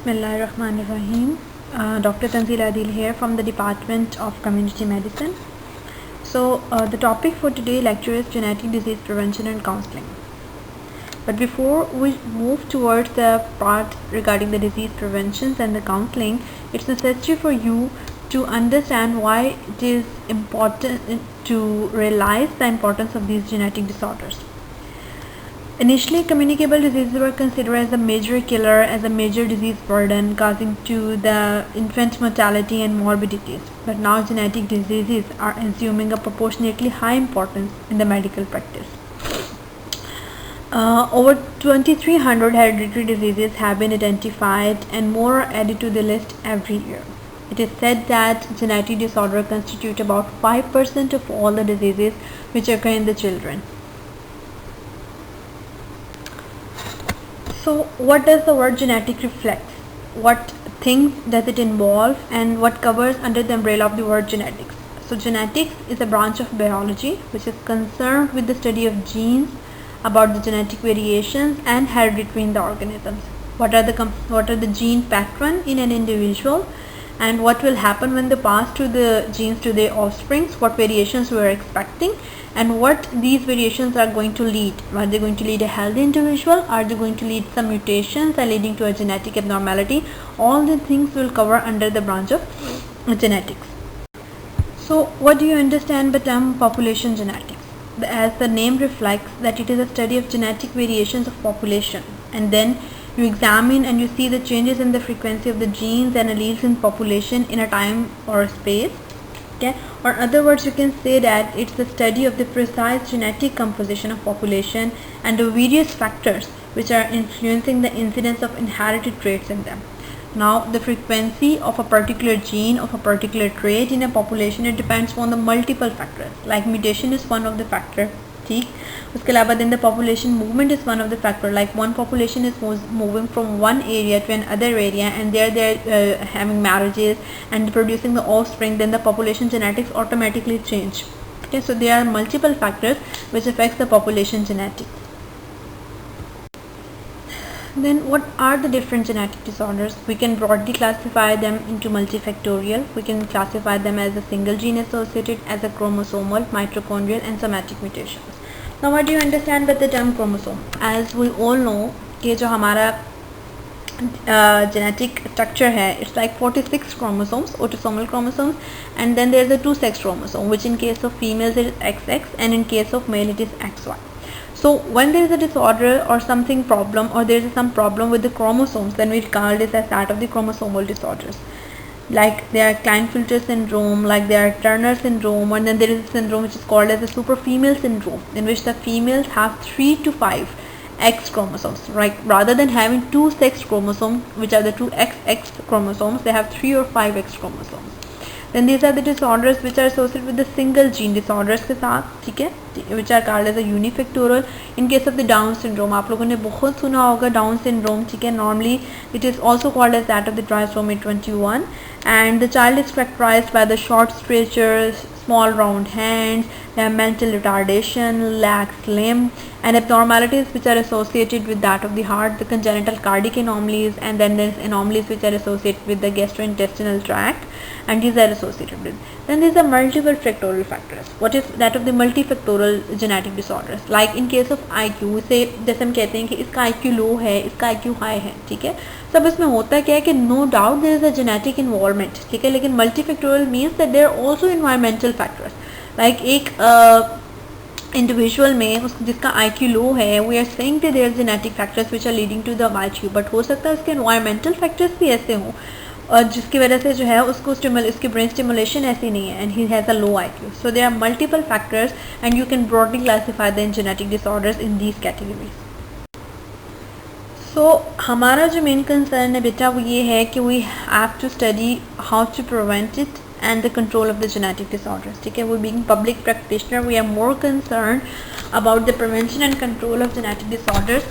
Bismillahirrahmanirrahim. Dr. Tanzil Adil here from the Department of Community Medicine. So the topic for today's lecture is genetic disease prevention and counseling. But before we move towards the part regarding the disease prevention and the counseling, it's necessary for you to understand why it is important to realize the importance of these genetic disorders. Initially, communicable diseases were considered as a major killer, as a major disease burden, causing to the infant mortality and morbidities. But now genetic diseases are assuming a proportionately high importance in the medical practice. Over 2,300 hereditary diseases have been identified and more are added to the list every year. It is said that genetic disorder constitute about 5% of all the diseases which occur in the children. So what does the word genetic reflect? What things does it involve and what covers under the umbrella of the word genetics? So genetics is a branch of biology which is concerned with the study of genes, about the genetic variations and hereditary in the organisms. What are the gene pattern in an individual and what will happen when they pass to the genes to their offsprings, what variations we are expecting and what these variations are going to lead. Are they going to lead a healthy individual? Are they going to lead some mutations and leading to a genetic abnormality? All the things will cover under the branch of genetics. So what do you understand by the term population genetics? As the name reflects that it is a study of genetic variations of population, and then you examine and you see the changes in the frequency of the genes and alleles in population in a time or a space. Okay, or in other words you can say that it's the study of the precise genetic composition of population and the various factors which are influencing the incidence of inherited traits in them. Now the frequency of a particular gene, of a particular trait in a population, it depends on the multiple factors, like mutation is one of the factor. ठीक, उसके अलावा then the population movement is one of the factor, like one population is moving from one area to another area and they're having marriages and producing the offspring, then the population genetics automatically change. Okay, so there are multiple factors which affects the population genetics. Then what are the different genetic disorders? We can broadly classify them into multifactorial. We can classify them as a single gene associated, as a chromosomal, mitochondrial and somatic mutations. Now what do you understand by the term chromosome? As we all know कि जो हमारा genetic structure है, it's like 46 chromosomes, autosomal chromosomes, and then there's a two sex chromosome, which in case of females it is XX and in case of male it is XY. So when there is a disorder or something problem, or there is some problem with the chromosomes, then we call this as that of the chromosomal disorders. Like there are Klinefelter syndrome, like there are Turner syndrome, and then there is a syndrome which is called as the super female syndrome, in which the females have 3 to 5 X chromosomes, right? Rather than having two sex chromosomes, which are the two XX chromosomes, they have 3 or 5 X chromosomes. Then these are the disorders which are associated with the single gene disorders के साथ, ठीक है, which are called as a unifactorial. In case of the Down syndrome, आप लोगों ने बहुत सुना होगा Down syndrome, ठीक है. Normally it is also called as that of the trisomy 21, and the child is characterized by the short stature, small round hands, they have mental retardation, lax limb, and abnormalities which are associated with that of the heart, the congenital cardiac anomalies, and then there's anomalies which are associated with the gastrointestinal tract, and these are associated with. Then these are multiple factorial factors. What is that of the multifactorial genetic disorders? Like in case of IQ, से जैसे हम कहते हैं कि इसका IQ low है, इसका IQ high है, ठीक है. सब इसमें होता क्या है कि no doubt there is a genetic involvement, ठीक है, लेकिन multifactorial means that there are also environmental factors. Like एक individual में जिसका IQ low है, we are saying that there are genetic factors which are leading to the IQ, but हो सकता है उसके environmental factors भी ऐसे हों और जिसकी वजह से जो है उसको इसकी ब्रेन स्टिमुलेशन ऐसी नहीं है, and he has a low IQ. So there are multiple factors and you can broadly classify the genetic disorders in these categories. So हमारा जो मेन कंसर्न है बेटा वो ये है कि we have to study how to prevent it and the control of the genetic disorders, ठीक है. We being public practitioner, we are more concerned about the prevention and control of genetic disorders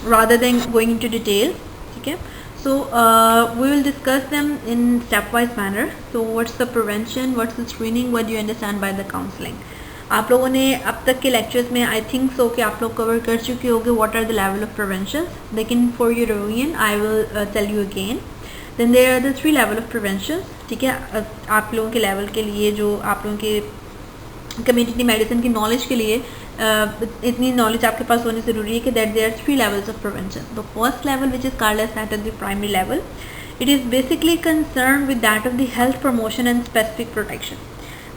rather than going into detail, ठीक है. So we will discuss them in stepwise manner. So what's the prevention, what's the screening, what do you understand by the counseling? आप लोगों ने अब तक के lectures में I think so कि आप लोग कवर कर चुके होंगे what are the level of prevention, लेकिन for your revision I will tell you again. Then there are the 3 level of prevention, ठीक है। आप लोगों के लेवल के लिए, जो आप लोगों के कम्युनिटी मेडिसिन की नॉलेज के लिए इतनी नॉलेज आपके पास होनी ज़रूरी है कि that there are 3 levels of prevention. The first level which is called as that of the primary level, it is basically concern with that of the health promotion and specific protection.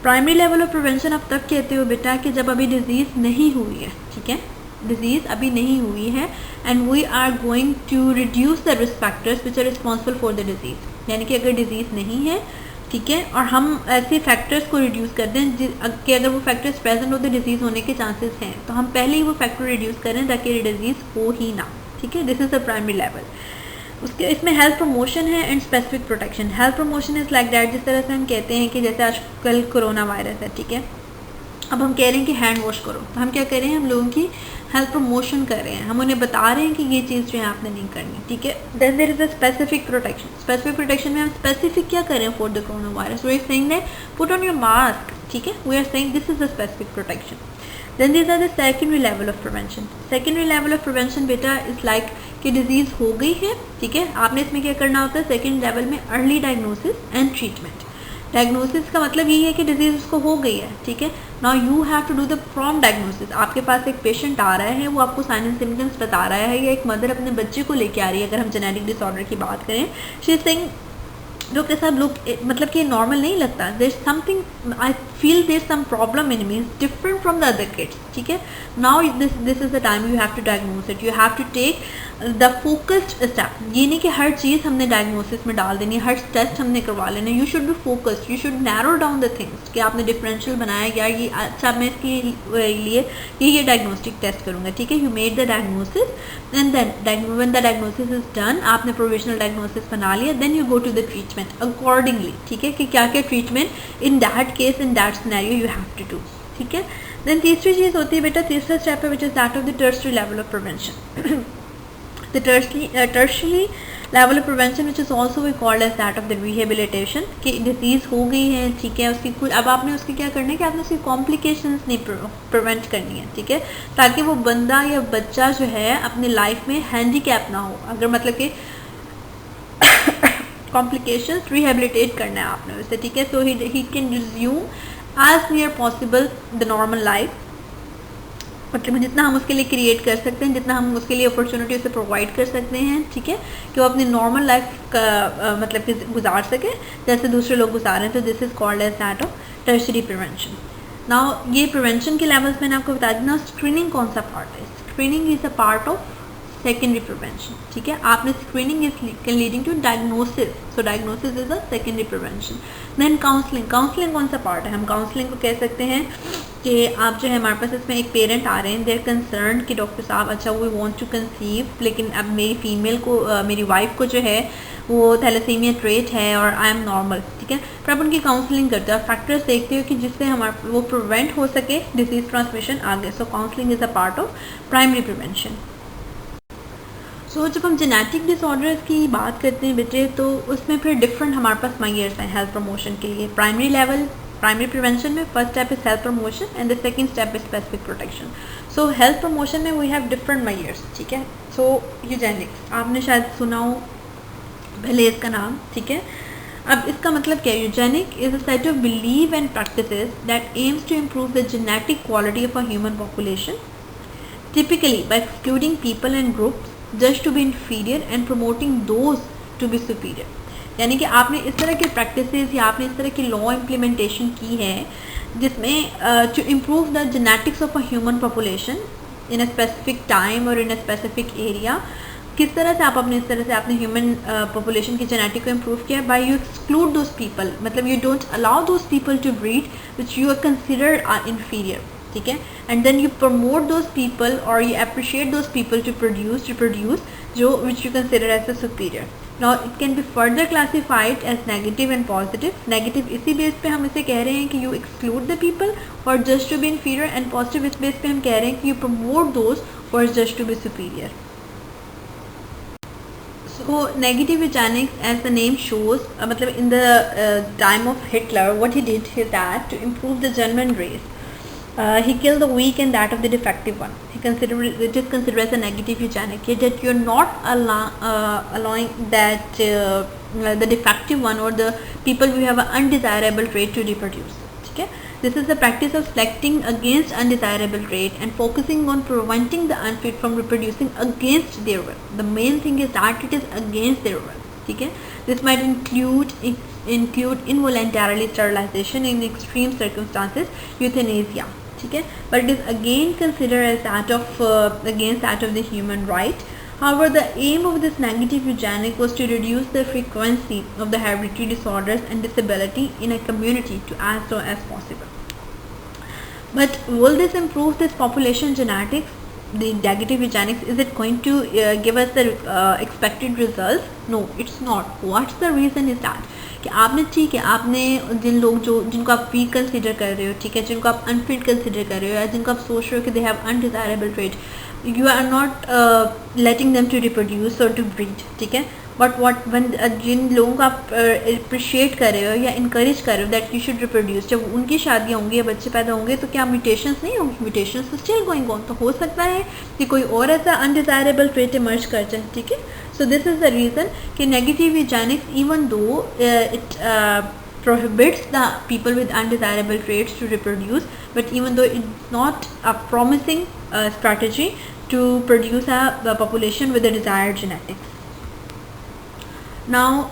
Primary level of prevention आप तब कहते हो बेटा कि जब अभी disease नहीं हुई है, ठीक है, डिजीज़ अभी नहीं हुई है, and we are going to reduce the risk factors which are responsible for the disease. यानी कि अगर डिजीज़ नहीं है, ठीक है, और हम ऐसे फैक्टर्स को रिड्यूस कर दें कि अगर वो फैक्टर्स प्रेजेंट हो तो डिजीज़ होने के चांसेस हैं, तो हम पहले ही वो फैक्टर रिड्यूस करें ताकि डिजीज़ हो ही ना, ठीक है। This is the primary level. उसके इसमें हेल्थ प्रमोशन है and specific protection. Health promotion is like that, जिस तरह से हम कहते हैं कि जैसे आजकल कोरोना वायरस है, ठीक है, अब हम कह रहे हैं कि हैंड वॉश करो, तो हम क्या कर रहे हैं, हम लोगों की हेल्थ प्रमोशन कर रहे हैं, हम उन्हें बता रहे हैं कि ये चीज़ जो है आपने नहीं करनी, ठीक है। Then there is a specific protection. Specific protection में हम स्पेसिफिक क्या कर रहे हैं for the corona virus, we are saying that put on your mask, ठीक है, we are saying this is the specific protection. Then these are the secondary level of prevention. Secondary level of prevention बेटा is like कि disease हो गई है, ठीक है, आपने इसमें क्या करना होता है, सेकेंड लेवल में early diagnosis and treatment. Diagnosis का मतलब यही है कि डिजीज़ उसको हो गई है, ठीक है। Now you have to do the prompt diagnosis. आपके पास एक पेशेंट आ रहा है, वो आपको साइन एंड सिम्टम्स बता रहा है, या एक मदर अपने बच्चे को लेके आ रही है, अगर हम जेनेटिक डिसऑर्डर की बात करें, शी इज सेइंग डॉक्टर साहब लोग मतलब कि नॉर्मल नहीं लगता, there is something, I feel there is some problem in me different from the other kids, ठीक है। Now this is the time you have to diagnose it, you have to take the focused step. ये नहीं कि हर चीज़ हमने diagnosis में डाल देनी है, हर टेस्ट हमने करवा लेना, you should be focused, you should narrow down the things कि आपने डिफरेंशियल बनाया, या ये अच्छा मैं इसके लिए ये डायग्नोस्टिक टेस्ट करूँगा, ठीक है। You made the diagnosis and then when the diagnosis is done, आपने प्रोविजनल डायग्नोसिस बना लिया, then you go to the treatment accordingly, ठीक है, कि क्या क्या treatment in that case in that scenario you have to do, ठीक है। देन तीसरी चीज़ होती है बेटा, तीसरा स्टेप है which is that of the tertiary level of prevention. The tertiary level of prevention which is also we called as that of the rehabilitation, कि disease हो गई है, ठीक है, उसकी कुछ अब आपने उसकी क्या करना है कि आपने उसकी कॉम्प्लिकेशंस नहीं प्रिवेंट करनी है, ठीक है, ताकि वो बंदा या बच्चा जो है अपनी लाइफ में हैंडीकैप ना हो। अगर मतलब कि कॉम्प्लिकेशंस रिहेबिलिटेट करना है आपने उससे, ठीक है, so he can resume as near possible the normal life. मतलब जितना हम उसके लिए क्रिएट कर सकते हैं, जितना हम उसके लिए अपॉर्चुनिटी उसे प्रोवाइड कर सकते हैं, ठीक है, कि वो अपनी नॉर्मल लाइफ का मतलब कि गुजार सके जैसे दूसरे लोग गुजार रहे हैं। तो this is called as that of tertiary prevention. Now ये प्रिवेंशन के लेवल्स मैंने आपको बता दी ना। स्क्रीनिंग कौन सा पार्ट है? Screening is a part of secondary prevention, ठीक है। आपने screening is leading to diagnosis, so diagnosis is a secondary prevention. Then counselling. Counselling कौन सा पार्ट है? हम काउंसलिंग को कह सकते हैं कि आप जो है हमारे पास इसमें एक पेरेंट आ रहे हैं, देर कंसर्न कि डॉक्टर साहब अच्छा वी वांट टू कंसीव, लेकिन अब मेरी फीमेल को मेरी वाइफ को जो है वो थैलेसीमिया ट्रेट है और आई एम नॉर्मल, ठीक है। फिर आप उनकी काउंसलिंग करते हो, फैक्टर्स देखते हो कि जिससे हमारा वो प्रिवेंट हो सके डिजीज़ ट्रांसमिशन आगे। So counselling is a part of primary prevention. So जब हम जेनेटिक डिसऑर्डर्स की बात करते हैं बेटे, तो उसमें फिर डिफरेंट हमारे पास मेजर्स हैं हेल्थ प्रमोशन के लिए। प्राइमरी लेवल प्राइमरी प्रिवेंशन में first step is health promotion and the second step is specific protection. So health promotion में वी हैव डिफरेंट मेजर्स, ठीक है। सो यूजेनिक्स आपने शायद सुना हो पहले इसका नाम, ठीक है। अब इसका मतलब क्या है? Eugenic is a set of believe and practices that aims to improve the genetic quality of a human population, typically by excluding people and groups just to be inferior and promoting those to be superior. यानी कि आपने इस तरह के practices या आपने इस तरह की लॉ इम्प्लीमेंटेशन की है जिसमें to improve the genetics of a human population in a specific time और इन अ स्पेसिफिक एरिया। किस तरह से आप अपने इस तरह से आपने ह्यूमन पॉपुलेशन की जेनेटिक को इम्प्रूव किया? By you exclude those people, मतलब you don't allow those people to breed which you are considered are inferior, ठीक है। And then you promote those people और you appreciate those people to produce जो which you consider as a superior. Now it can be further classified as negative and positive. Negative इसी base पे हम इसे कह रहे हैं कि you exclude the people or just to be inferior, and positive इस बेस पे हम कह रहे हैं कि you promote those who are just to be superior. So negative eugenics, as the name shows, मतलब in the time of Hitler, what he did is that to improve the German race, he killed the weak and that of the defective one. It is considered as a negative eugenic, that you're not allowing that the defective one or the people who have an undesirable trait to reproduce. Okay, this is the practice of selecting against undesirable trait and focusing on preventing the unfit from reproducing against their will. The main thing is that it is against their will. Okay, this might include involuntarily sterilization in extreme circumstances, euthanasia. Okay, but it is again considered as that of against that of the human right. However, the aim of this negative eugenic was to reduce the frequency of the hereditary disorders and disability in a community to as low as possible. But will this improve this population genetics? The negative eugenics, is it going to give us the expected results? No, it's not. What's the reason is that कि आपने ठीक है, आपने जिन लोग जो जिनको आप week consider कर रहे हो, ठीक है, जिनको आप अनफिट कंसिडर कर रहे हो या जिनको आप सोच रहे हो कि they have undesirable trait, you are not letting them to reproduce or to breed. ठीक है, but what when जिन लोगों को आप appreciate कर रहे हो या encourage कर रहे हो that you should reproduce, जब उनकी शादियाँ होंगी या बच्चे पैदा होंगे तो क्या mutations नहीं होंगी? Mutations तो still going on. तो हो सकता है कि कोई और ऐसा undesirable trait emerge कर जाए. ठीक है, so this is the reason कि negative eugenics, even though it prohibits the people with undesirable traits to reproduce, but even though it's not a promising strategy to produce a population with the desired genetics. Now,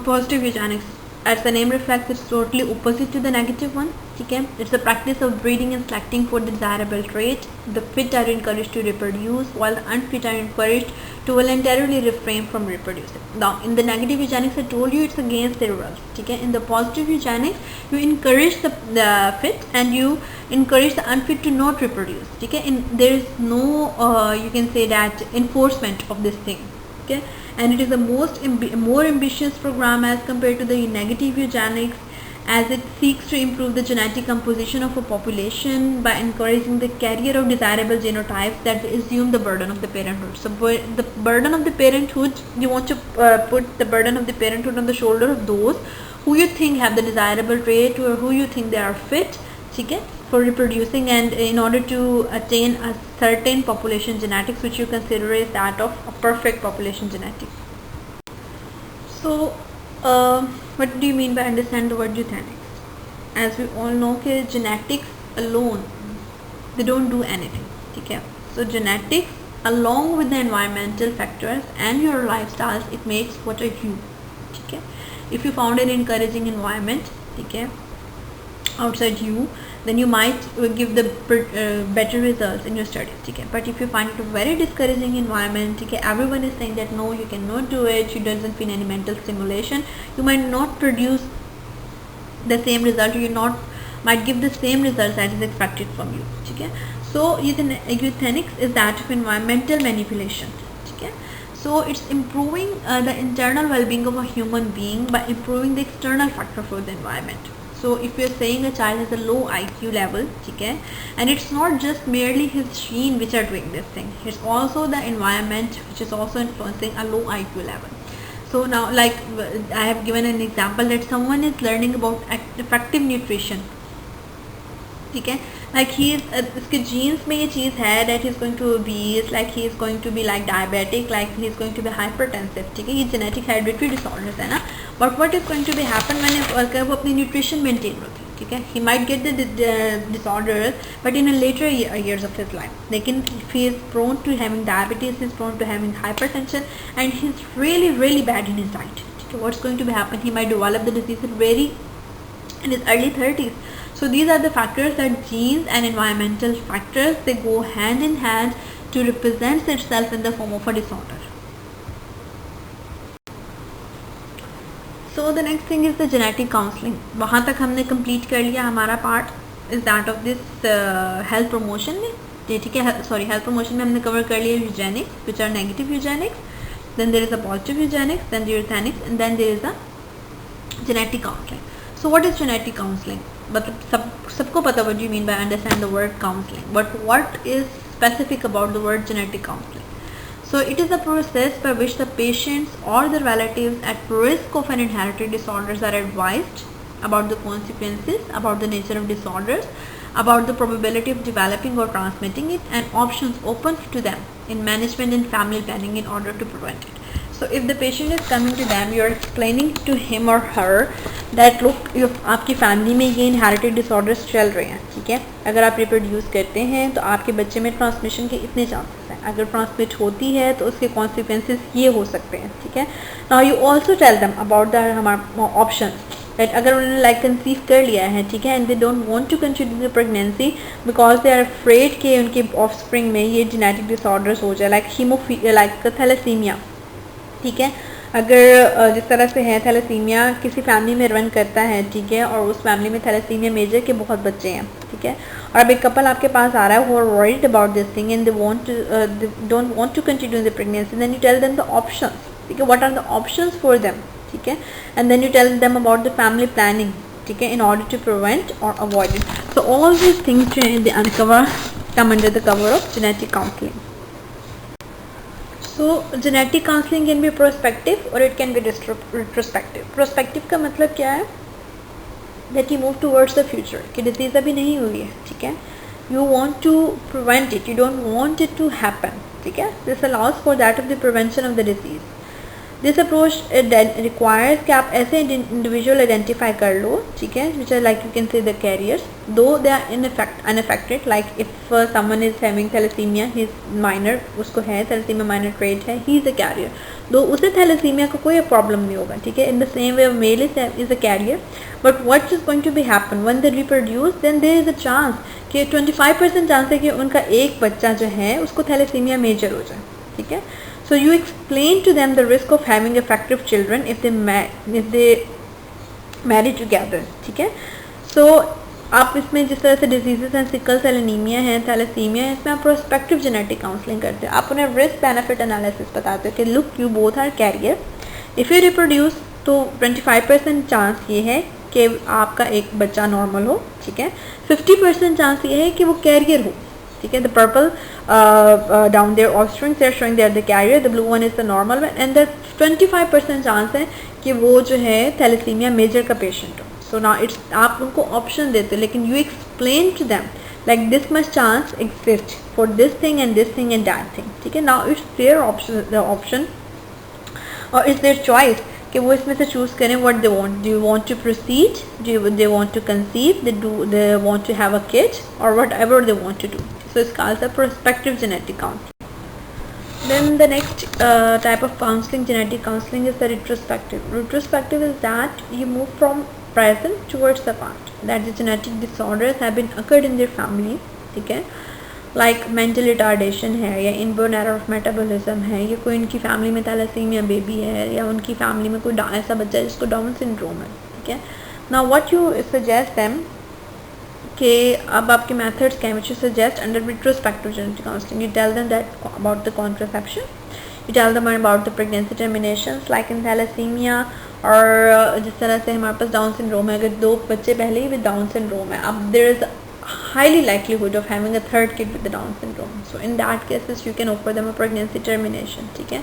positive eugenics, as the name reflects, it's totally opposite to the negative one. Okay? It's the practice of breeding and selecting for the desirable trait. The fit are encouraged to reproduce, while the unfit are encouraged to voluntarily refrain from reproducing. Now, in the negative eugenics, I told you it's against their wills. Okay? In the positive eugenics, you encourage the fit and you encourage the unfit to not reproduce. Okay? And there is no, you can say that, enforcement of this thing. Okay? And it is the more ambitious program as compared to the negative eugenics, as it seeks to improve the genetic composition of a population by encouraging the carrier of desirable genotypes that assume the burden of the parenthood. So the burden of the parenthood, you want to put the burden of the parenthood on the shoulder of those who you think have the desirable trait or who you think they are fit, okay, for reproducing, and in order to attain a certain population genetics which you consider is that of a perfect population genetics. So what do you mean by understand the word euthanasia? As we all know that genetics alone, they don't do anything. Okay? So genetics along with the environmental factors and your lifestyles, it makes what are you. Okay? If you found an encouraging environment, okay, outside you, then you might give the better results in your studies. Okay? But if you find it a very discouraging environment, okay, everyone is saying that no, you cannot do it, you doesn't feel any mental stimulation, you might not produce the same result, or you might give the same results that is expected from you. Okay? So euthanasia is that of environmental manipulation. Okay? So it's improving the internal well-being of a human being by improving the external factor for the environment. So if we are saying a child has a low IQ level, okay, and it's not just merely his gene which are doing this thing, it's also the environment which is also influencing a low IQ level. So now, like I have given an example that someone is learning about effective nutrition, okay, like he is इसके genes में ये चीज़ है that he is going to be obese, like he is going to be like diabetic, like he is going to be hypertensive. ठीक है, ये genetic hereditary disorders है ना. But what is going to be happen when वो अपनी nutrition maintain रखे, ठीक है, he might get the disorders, but in a later years of his life. लेकिन if he is prone to having diabetes, he is prone to having hypertension, and he is really bad in his diet. ठीक है, what's going to be happen? He might develop the disease in his early 30s. So these are the factors that genes and environmental factors, they go hand in hand to represent itself in the form of a disorder. So the next thing is the genetic counseling. वहाँ तक हमने complete कर लिया हमारा part is that of this health promotion में, ठीक है, sorry, health promotion में हमने cover कर लिया eugenics, which are negative eugenics, then there is a positive eugenics, then there is euthanasia, and then there is a genetic counseling. So what is genetic counseling? मतलब सबको पता what do you mean by understand the word counseling, but what is specific about the word genetic counseling? So it is a process by which the patients or the relatives at risk of an inherited disorders are advised about the consequences, about the nature of disorders, about the probability of developing or transmitting it, and options open to them in management and family planning in order to prevent it. So if the patient is coming to them, you are explaining to him or her that look, आपकी family में ये inherited disorders चल रहे हैं, ठीक है. अगर आप रिप्रोड्यूस करते हैं तो आपके बच्चे में ट्रांसमिशन के इतने चांसेस हैं. अगर ट्रांसमिट होती है तो उसके कॉन्सिक्वेंसेस ये हो सकते हैं, ठीक है. Now you also tell them about the हमारे ऑप्शन दैट अगर उन्होंने लाइक कंसीव कर लिया है, ठीक है, and they don't want to continue the pregnancy because they are afraid कि उनके ऑफस्प्रिंग में ये जेनेटिक डिसऑर्डर्स हो जाए, लाइक थैलेसीमिया, ठीक है. अगर जिस तरह से है थैलेसीमिया किसी फैमिली में रन करता है, ठीक है, और उस फैमिली में थैलेसीमिया मेजर के बहुत बच्चे हैं, ठीक है, और अब एक कपल आपके पास आ रहा है who are worried about this thing and they don't want to continue the pregnancy, then you tell them the options, ठीक है, what are the options for them, ठीक है, and then you tell them about the family planning, ठीक है, in order to prevent और avoid it. So all these things जो हैं they uncover come under the cover of genetic counselling. So genetic counseling can be prospective or it can be retrospective. Prospective का मतलब क्या है? That you move towards the future. कि disease अभी नहीं हुई है, ठीक है? You want to prevent it. You don't want it to happen, ठीक है? This allows for that of the prevention of the disease. This approach requires कि आप ऐसे individual identify कर लो, ठीक है, which are like you can say the carriers, though they are unaffected. Like if someone is having thalassemia, he is minor, उसको है thalassemia minor trait है, he is a carrier. Though उसे thalassemia का कोई problem नहीं होगा, ठीक है. In the same way, male is a carrier, but what is going to be happen when they reproduce? Then there is a chance कि 25% chance है कि उनका एक बच्चा जो है उसको thalassemia major हो जाए, ठीक है. So you explain to them the risk of having affected children if they marry together, ठीक है. So आप इसमें जिस तरह से डिजीजेस हैं, सिकल सेल एनीमिया है, थैलेसीमिया है, इसमें आप प्रोस्पेक्टिव जेनेटिक काउंसलिंग करते हो. आप उन्हें रिस्क बेनिफिट एनालिसिस बताते हो कि look you both are carrier. If you reproduce तो 25% चांस ये है कि आपका एक बच्चा नॉर्मल हो, ठीक है. 50% चांस ये है कि वो कैरियर हो, ठीक है. The purple down there offspring they are showing they are the carrier, the blue one is the normal one, and the 25% chance है कि वो जो है थैलेसीमिया मेजर का पेशेंट हो. सो नाउ इट्स आप उनको ऑप्शन देते हो, लेकिन you explain to them like this much chance exist for this thing and that thing, ठीक है. नाउ इट्स देयर ऑप्शन और इट्स देयर चॉइस कि वो इसमें से चूज़ करें what they want. Do you want to proceed, do they want to conceive, they want to have a kid और whatever they want to do. So it's called the prospective genetic counseling. Then the next type of counseling, genetic counseling, is the retrospective. Retrospective is that you move from present towards the past. That the genetic disorders have been occurred in their family, ठीक है. Like mental retardation है या inborn error of metabolism है, या कोई उनकी family में thalassaemia baby है, या उनकी फैमिली में कोई ऐसा बच्चा है जिसको डाउन सिंड्रोम है, ठीक है. Now what you suggest them कि अब आपके मेथड्स क्या हैं which you suggest under retrospective genetic counseling. You tell them that about the contraception, you tell them about the pregnancy terminations like in thalassemia, और जिस तरह से हमारे पास डाउन सिंड्रोम है, अगर 2 बच्चे पहले ही विद डाउन सिंड्रोम है, अब there is highly likelihood of having a third kid with the Down syndrome. So in that cases you can offer them a pregnancy termination, ठीक है,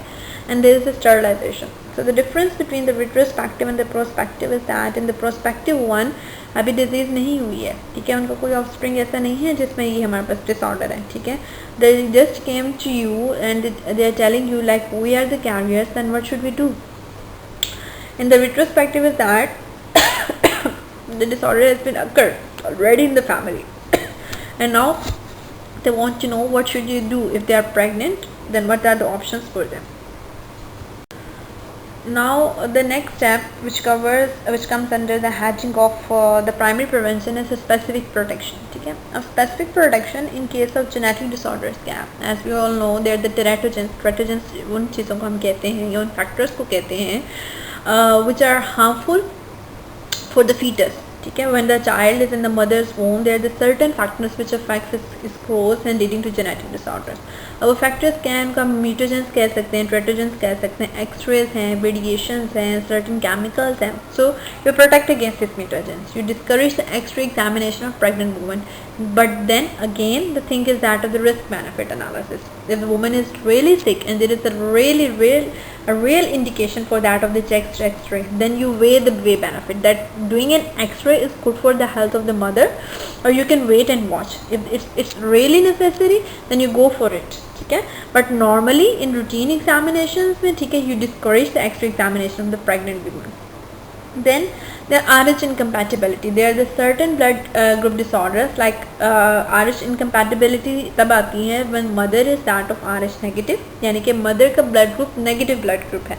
and there is a sterilization. So the difference between the retrospective and the prospective is that in the prospective one अभी disease नहीं हुई है, ठीक है, उनका कोई ऑफस्प्रिंग ऐसा नहीं है जिसमें ये हमारे पास डिसऑर्डर है, ठीक है. They just came to you and they are telling you like we are the carriers, then what should we do? In the retrospective is that the disorder has been occurred already in the family and now they want to know what should you do if they are pregnant, then what are the options for them. Now the next step which comes under the heading of the primary prevention is a specific protection, ठीक है. अब specific protection in case of genetic disorders क्या है? As we all know they are the teratogens उन चीज़ों को हम कहते हैं या उन factors को कहते हैं which are harmful for the fetus, ठीक है. When the child is in the mother's womb, there are the certain factors which affects its growth and leading to genetic disorders. अब वो फैक्टर्स क्या हैं? उनका म्यूटेजेंस कह सकते हैं, ट्रेटोजेंस कह सकते हैं, एक्सरेज हैं, रेडिएशंस हैं, सर्टन केमिकल्स हैं. So you protect against this mutagens. You discourage the X ray examination of pregnant woman. But then again the thing is that of the risk benefit analysis. If the woman is really sick and there is a real indication for that of the chest x-ray, then you weigh the benefit that doing an x-ray is good for the health of the mother, or you can wait and watch. If it's really necessary, then you go for it. ठीक है. But normally in routine examination में, ठीक है, you discourage the extra examination of the pregnant women. Then there are RH incompatibility. There are the certain blood group disorders like RH incompatibility तब आती है when mother is that of RH negative, यानी कि mother का blood group negative blood group है,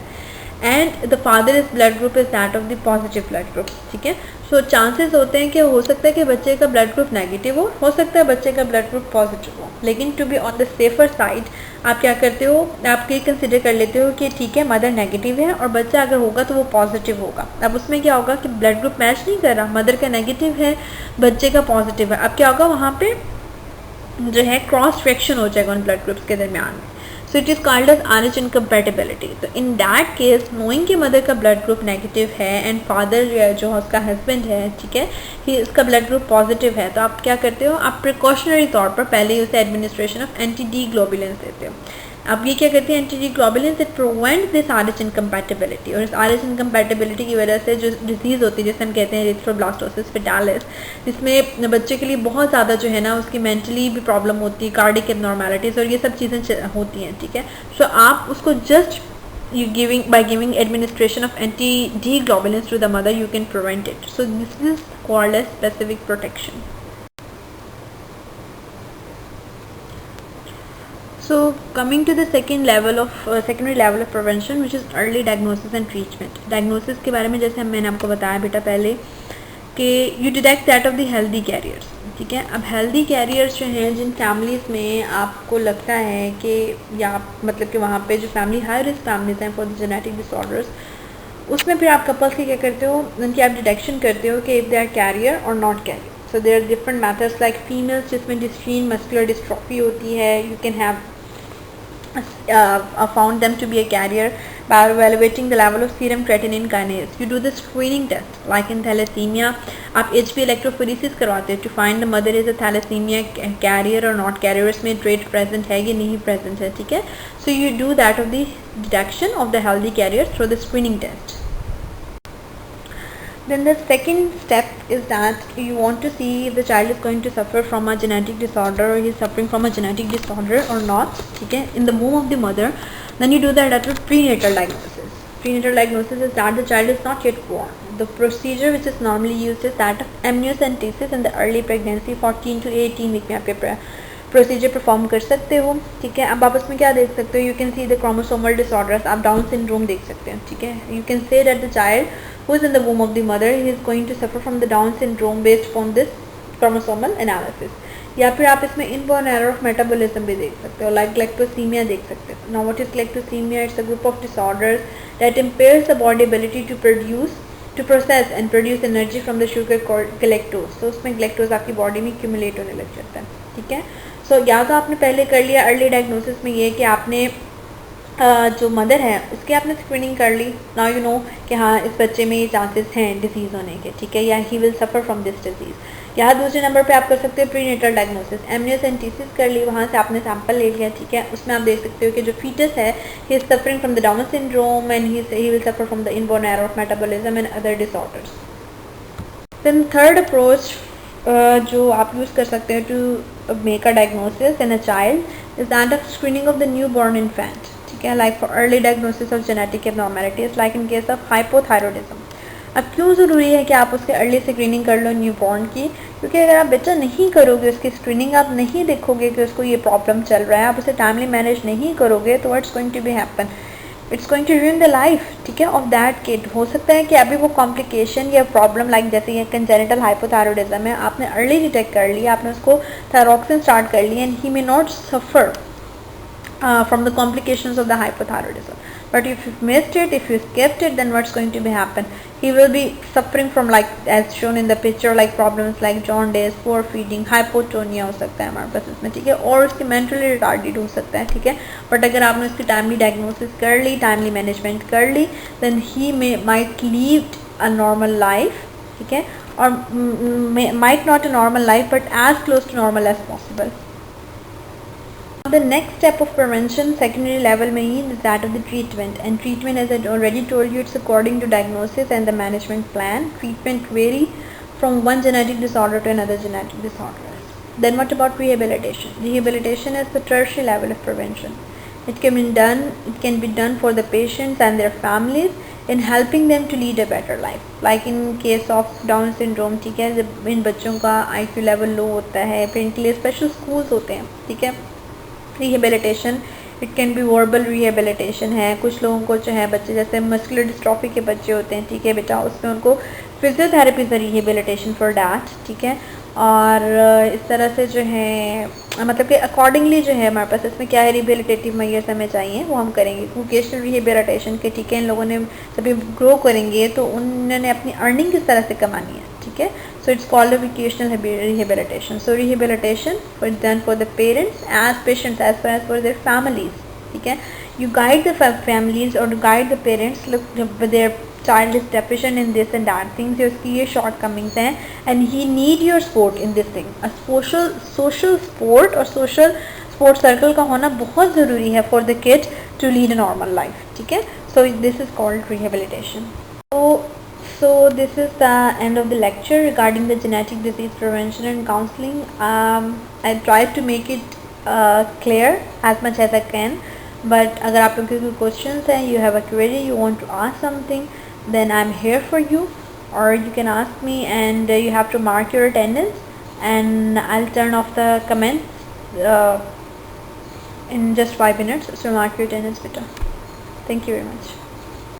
and the father is blood group is that of the positive blood group. ठीक है. So chances होते हैं कि हो सकता है कि बच्चे का ब्लड ग्रुप नेगेटिव हो सकता है बच्चे का ब्लड ग्रुप पॉजिटिव हो, लेकिन to be on the safer side आप क्या करते हो, आप ये कंसिडर कर लेते हो कि ठीक है मदर नेगेटिव है और बच्चा अगर होगा तो वो पॉजिटिव होगा. अब उसमें क्या होगा कि ब्लड ग्रुप मैच नहीं कर रहा, मदर का नेगेटिव है बच्चे का पॉजिटिव है. अब क्या होगा, वहाँ पे जो है क्रॉस रिएक्शन हो जाएगा उन ब्लड ग्रुप्स के दरमियान में. So it is called as RH incompatibility. तो इन दैट केस नोइंग कि मदर का ब्लड ग्रुप नेगेटिव है एंड फादर जो है उसका हस्बैंड है, ठीक है, कि उसका ब्लड ग्रुप पॉजिटिव है, तो आप क्या करते हो, आप प्रिकॉशनरी तौर पर पहले ही उसे administration of anti D globulins देते हो. अब ये क्या करती है anti D globulins, it prevent this RH incompatibility. और इस RH इनकम्पैटिबिलिटी की वजह से जो डिजीज़ होती है जिसे हम कहते हैं एरिथ्रोब्लास्टोसिस फेटालिस, जिसमें बच्चे के लिए बहुत ज़्यादा जो है ना उसकी मेंटली भी प्रॉब्लम होती है, कार्डिक एबनॉर्मेलिटीज़ और ये सब चीज़ें होती हैं. ठीक है. सो आप उसको just by giving administration of anti-D globulins to the mother, you can prevent it. So this is called as specific protection. So coming to the secondary level of prevention, which is early diagnosis and treatment. Diagnosis के बारे में जैसे मैंने आपको बताया बेटा पहले कि you detect that of the healthy carriers. ठीक है. अब हेल्दी कैरियर्स जो हैं जिन फैमिलीज़ में आपको लगता है कि या मतलब कि वहाँ पे जो फैमिली हाई रिस्क फैमिलीज़ हैं फॉर द जेनेटिक डिसऑर्डर्स, उसमें फिर आप कपल्स की क्या करते हो, उनकी आप डिटेक्शन करते हो कि इफ़ दे आर कैरियर और not carrier. So there are different methods like females जिसमें डिस्ट्रीन मस्कुलर डिस्ट्रॉफी होती है, you can have found them to be a carrier by evaluating the level of serum creatinine kinase. You do the screening test like in thalassemia, आप HB electrophoresis करवाते हो to find the mother is a thalassemia carrier or not carrier, इसमें trait present है या नहीं present है. ठीक है. So you do that of the detection of the healthy carriers through the screening test. Then the second step is that you want to see if the child is going to suffer from a genetic disorder or he is suffering from a genetic disorder or not. ठीक है. In the womb of the mother, then you do that at a prenatal diagnosis. Prenatal diagnosis is that the child is not yet born. The procedure which is normally used is that of amniocentesis in the early pregnancy. 14 to 18 week में आप procedure perform कर सकते हो. ठीक है. अब आप उसमें क्या देख सकते हो, you can see the chromosomal disorders, आप डाउन सिंड्रोम देख सकते हैं. ठीक है. You can say that the child who is in the womb of the mother, he is going to suffer from the Down syndrome based upon this chromosomal analysis. या फिर आप इसमें inborn error of metabolism भी देख सकते हो, like galactosemia देख सकते हो. Now what is galactosemia? It's a group of disorders that impairs the body ability to process and produce energy from the sugar called galactose. So उसमें galactose आपकी body में accumulate होने लग जाता है. ठीक है. So या तो आपने पहले कर लिया अर्ली डायग्नोसिस में ये कि आपने जो मदर है उसकी आपने स्क्रीनिंग कर ली. नाउ यू नो कि हाँ इस बच्चे में ये चांसेस हैं डिजीज़ होने के. ठीक है. या ही will suffer from this disease. या दूसरे नंबर पे आप कर सकते हो प्रीनेटल डायग्नोसिस, एमनियोसेंटेसिस कर ली, वहाँ से आपने सैंपल ले लिया. ठीक है. उसमें आप देख सकते हो कि जो फीटस है he is suffering from the Down syndrome and he will suffer from the inborn error of metabolism and other disorders. Then third approach जो आप यूज़ कर सकते हो to make a diagnosis in a child is that of screening of the newborn infant. ठीक है. Like for early diagnosis of genetic abnormalities like in case of hypothyroidism. अब क्यों ज़रूरी है कि आप उसके अर्ली स्क्रीनिंग कर लो न्यू बॉर्न की, क्योंकि अगर आप बच्चा नहीं करोगे, उसकी स्क्रीनिंग आप नहीं देखोगे कि उसको ये प्रॉब्लम चल रहा है, आप उसे टाइमली मैनेज नहीं करोगे, तो what's going to be happen, it's going to ruin the life. ठीक है. Of that kid. हो सकता है कि अभी वो कॉम्प्लिकेशन या प्रॉब्लम लाइक जैसे ये कंजेनिटल हाइपोथायरॉयडिज्म है, आपने अर्ली डिटेक्ट कर लिया, आपने उसको थायरॉक्सिन स्टार्ट कर लिया and he may not suffer from the complications of the hypothyroidism. But if you missed it, if you skipped it, then what's going to be happen? He will be suffering from, like as shown in the picture, like problems like jaundice, poor feeding, hypotonia हो सकता है हमारे पास इसमें. ठीक है. और उसकी mentally retarded हो सकता है. ठीक है. बट अगर आपने उसकी टाइमली डायग्नोसिस कर ली, टाइमली मैनेजमेंट कर ली, then he might lead a normal life. ठीक है. और might not a normal life but as close to normal as possible. The next step of prevention, secondary level में ही, is that of the treatment. And treatment, as I already told you, it's according to diagnosis and the management plan. Treatment vary from one genetic disorder to another genetic disorder. Then what about rehabilitation? Rehabilitation is the tertiary level of prevention. It can be done for the patients and their families in helping them to lead a better life. Like in case of Down syndrome, ठीक है, जब इन बच्चों का IQ level low होता है, फिर इनके लिए स्पेशल स्कूल्स होते हैं, ठीक है. Rehabilitation, it can be verbal rehabilitation है. कुछ लोगों को जो है बच्चे जैसे मस्कुलर डिस्ट्रॉफी के बच्चे होते हैं, ठीक है बेटा, उसमें उनको physiotherapy is the rehabilitation for that, ठीक है. और इस तरह से जो है मतलब कि अकॉर्डिंगली जो है हमारे पास इसमें क्या है रिहेबिलिटेटिव मेजर्स हमें चाहिए वो हम करेंगे. वोकेशनल रिहेबिलिटेशन के, ठीक है, इन लोगों ने जब ग्रो करेंगे तो उन्होंने अपनी अर्निंग किस तरह से कमानी है, ठीक है. So it's called a vocational rehabilitation. So rehabilitation for done for the parents as patients as well as for their families. ठीक है. You guide the families or guide the parents. Look, their child is deficient in this and that things. उसकी ये shortcomings हैं and he need your support in this thing. A social support और social support circle का होना बहुत ज़रूरी है for the kid to lead a normal life. ठीक है. So this is called rehabilitation. So this is the end of the lecture regarding the genetic disease prevention and counseling. I tried to make it clear as much as I can. But अगर आप लोगों के कोई questions हैं, you have a query, you want to ask something, then I'm here for you. Or you can ask me and you have to mark your attendance and I'll turn off the comments in just 5 minutes. So mark your attendance, beta. Thank you very much.